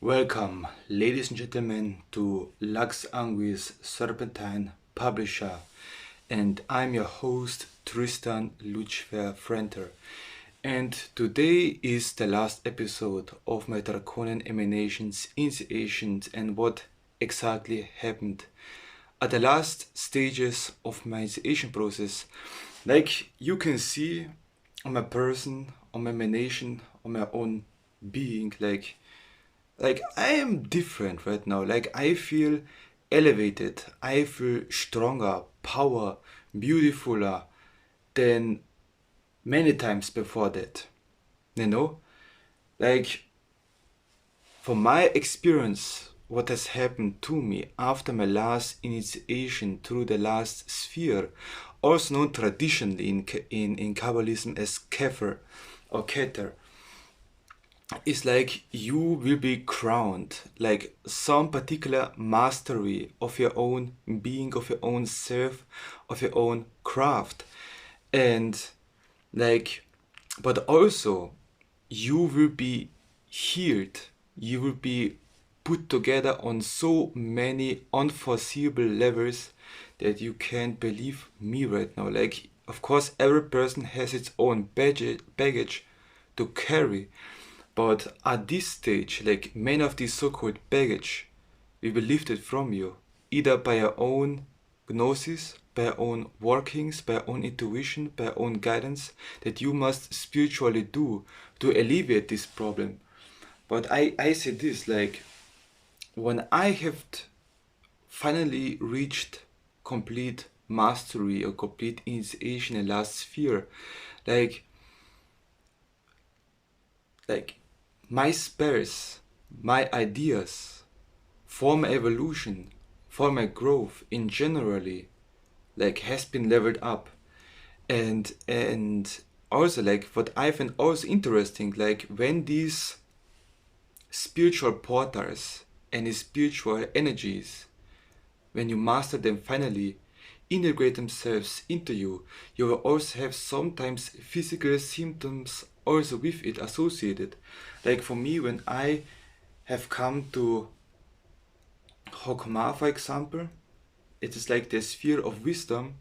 Welcome, ladies and gentlemen, to Lux Anguis Serpentine Publisher, and I'm your host Tristan Lucifer Frenter. And today is the last episode of my Drakonian Emanations initiations and what exactly happened at the last stages of my initiation process. Like you can see on my person, on my emanation, on my own being, like I am different right now. Like I feel elevated. I feel stronger, power, beautifuler than many times before that. You know? Like from my experience, what has happened to me after my last initiation through the last sphere, also known traditionally in Kabbalism as Kether or Kether, is like you will be crowned, like some particular mastery of your own being, of your own self, of your own craft. And like, but also you will be healed, you will be put together on so many unforeseeable levels that you can't believe me right now. Like, of course, every person has its own baggage to carry, but at this stage, like many of these so-called baggage will be lifted from you, either by your own gnosis, by your own workings, by your own intuition, by your own guidance that you must spiritually do to alleviate this problem. But I say this, like when I have finally reached complete mastery or complete initiation in last sphere, like my spells, my ideas for my evolution, for my growth in generally, like has been leveled up. And also like what I find also interesting, like when these spiritual portals and these spiritual energies, when you master them finally, integrate themselves into you, you will also have sometimes physical symptoms also with it associated. Like for me, when I have come to Chokmah, for example, it is like the sphere of wisdom.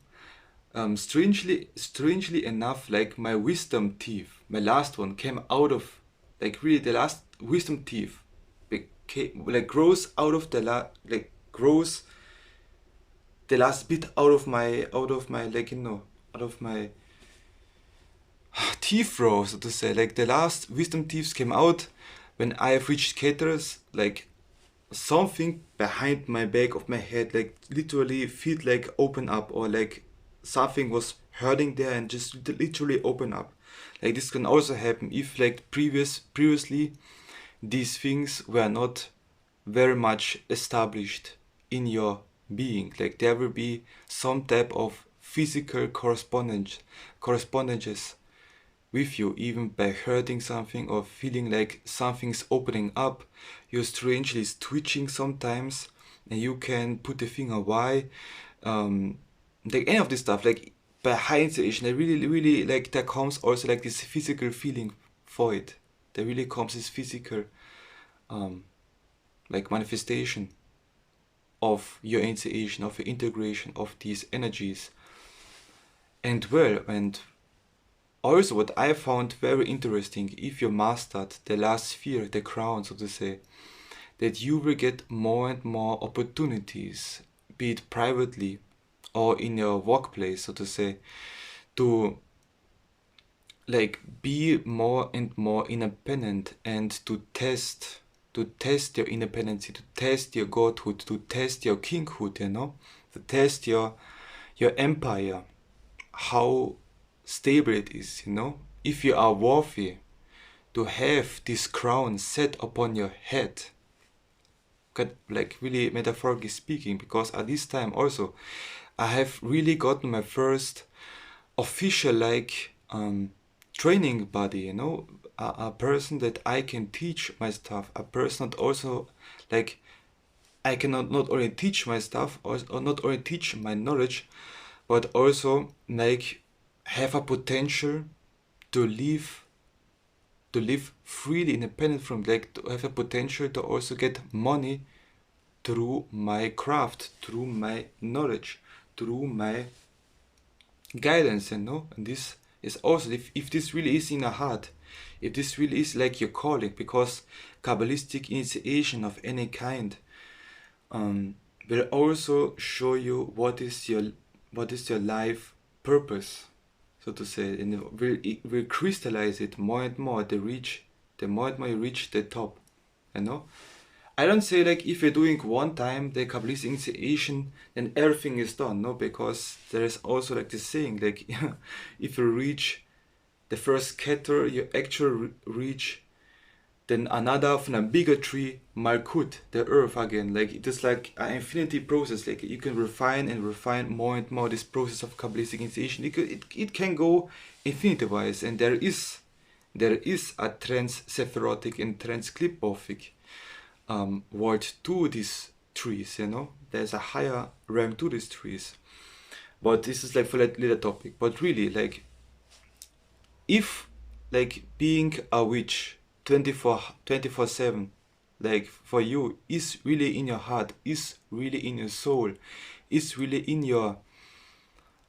Strangely enough, like my wisdom teeth, my last one came out of, like really the last wisdom teeth became like grows out of grows the last bit out of my like out of my teeth row, so to say. Like the last wisdom teeth came out when I have reached Kether's, like something behind my back of my head like literally felt like open up, or like something was hurting there and just literally open up. Like this can also happen if like previously these things were not very much established in your being. Like there will be some type of physical correspondences with you, even by hurting something or feeling like something's opening up. You're strangely twitching sometimes, and you can put the finger why. Like any of this stuff, like by high intuition, I really like there comes also like this physical feeling for it. There really comes this physical like manifestation of your initiation, of your integration of these energies. And also what I found very interesting, if you mastered the last sphere, the crown, so to say, that you will get more and more opportunities, be it privately or in your workplace, so to say, to like be more and more independent and to test your independency, to test your godhood, to test your kinghood, to test your empire, how stable it is, if you are worthy to have this crown set upon your head. Like really metaphorically speaking, because at this time also I have really gotten my first official training buddy, a person that I can teach my stuff, a person that also like I cannot not only teach my stuff or not only teach my knowledge, but also like have a potential to live to live freely, independent from, like, to have a potential to also get money through my craft, through my knowledge, through my guidance, you know. And this is also, if this really is in your heart, if this really is like your calling, because Kabbalistic initiation of any kind will also show you what is your life purpose, so to say, and it will crystallize it more and more. The more and more you reach the top, you know. I don't say like if you're doing one time the Kabbalistic initiation, then everything is done. No, because there is also like this saying, like if you reach the first Kether, you actually reach then another from a bigger tree, Malkut, the earth again. Like it is like an infinity process. Like you can refine and refine more and more this process of Kabbalistic initiation. It can go infinity wise, and there is a trans Sephirotic and trans Clipothic world to these trees, you know. There's a higher realm to these trees, but this is like for that little topic. But really, like, if like being a witch 24/7, like for you, is really in your heart, is really in your soul, is really in your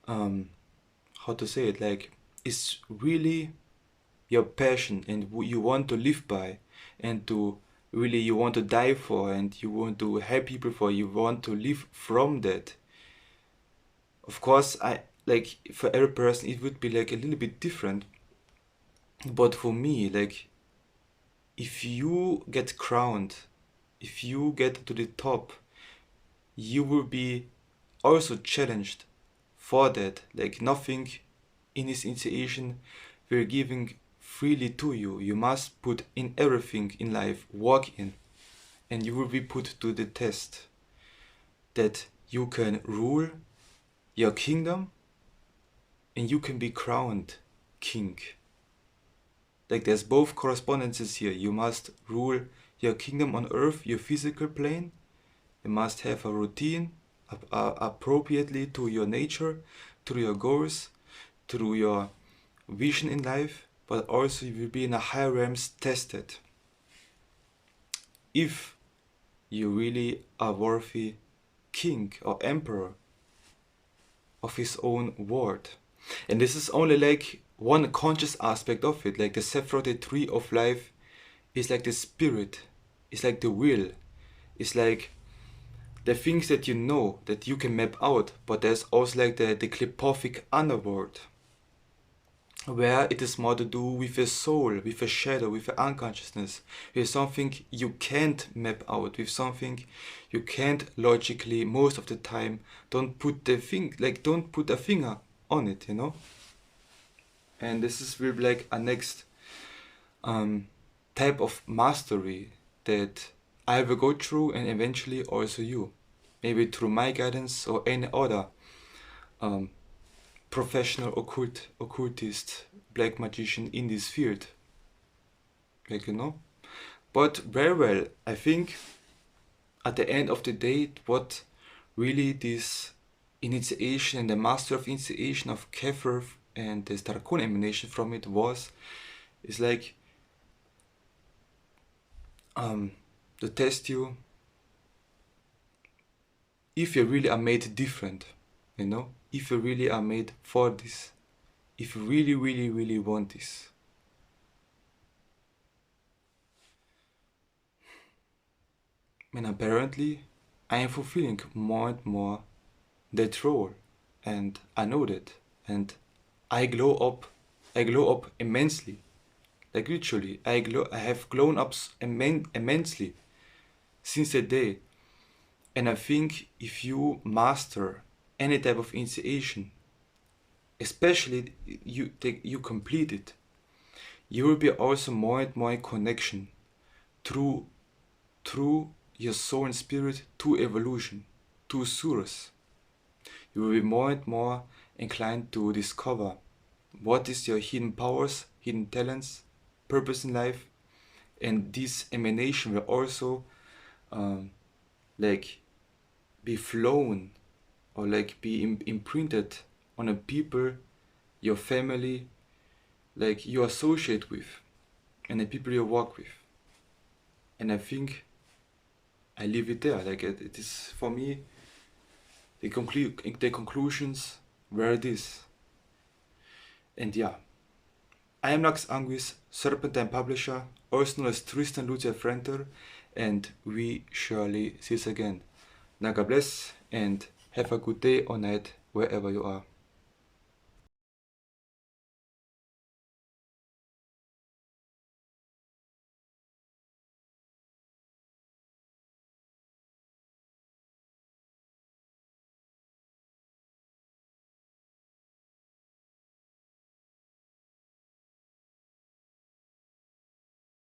how to say it, like, is really your passion, and you want to live by, and to really you want to die for, and you want to help people for, you want to live from that. Of course, I like for every person it would be like a little bit different, but for me, like, if you get crowned, if you get to the top, you will be also challenged for that. Like nothing in this initiation we're giving freely to you. You must put in everything in life, work in, and you will be put to the test that you can rule your kingdom and you can be crowned king. Like there's both correspondences here. You must rule your kingdom on earth, your physical plane. You must have a routine appropriately to your nature, to your goals, to your vision in life, but also you will be in a higher realms tested if you really are worthy king or emperor of his own world. And this is only like one conscious aspect of it. Like the Sephirotic tree of life is like the spirit, it's like the will, it's like the things that you know, that you can map out. But there's also like the Clipothic underworld, where it is more to do with a soul, with a shadow, with an unconsciousness, with something you can't map out, with something you can't logically, most of the time, don't put a finger on it, you know. And this will be like a next type of mastery that I will go through, and eventually also you, maybe through my guidance or any other professional occultist, black magician in this field, like, you know. But very well, I think at the end of the day, what really this initiation and the master of initiation of Kether and this Drakonian emanation from it is like to test you if you really are made different, you know, if you really are made for this, if you really want this. And apparently I am fulfilling more and more that role, and I know that, and I glow up immensely. Like literally, I have grown up immensely since that day. And I think if you master any type of initiation, especially you complete it, you will be also more and more in connection through your soul and spirit to evolution, to source. You will be more and more inclined to discover what is your hidden powers, hidden talents, purpose in life, and this emanation will also like be flown or like be imprinted on a people, your family, like you associate with. and the people you work with. And I think I leave it there. Like it is for me, the conclusions were this. And yeah, I am Lux Anguis, Serpentine Publisher, also known as Tristan Lucia Frenter, and we surely see us again. Now God bless and have a good day or night wherever you are.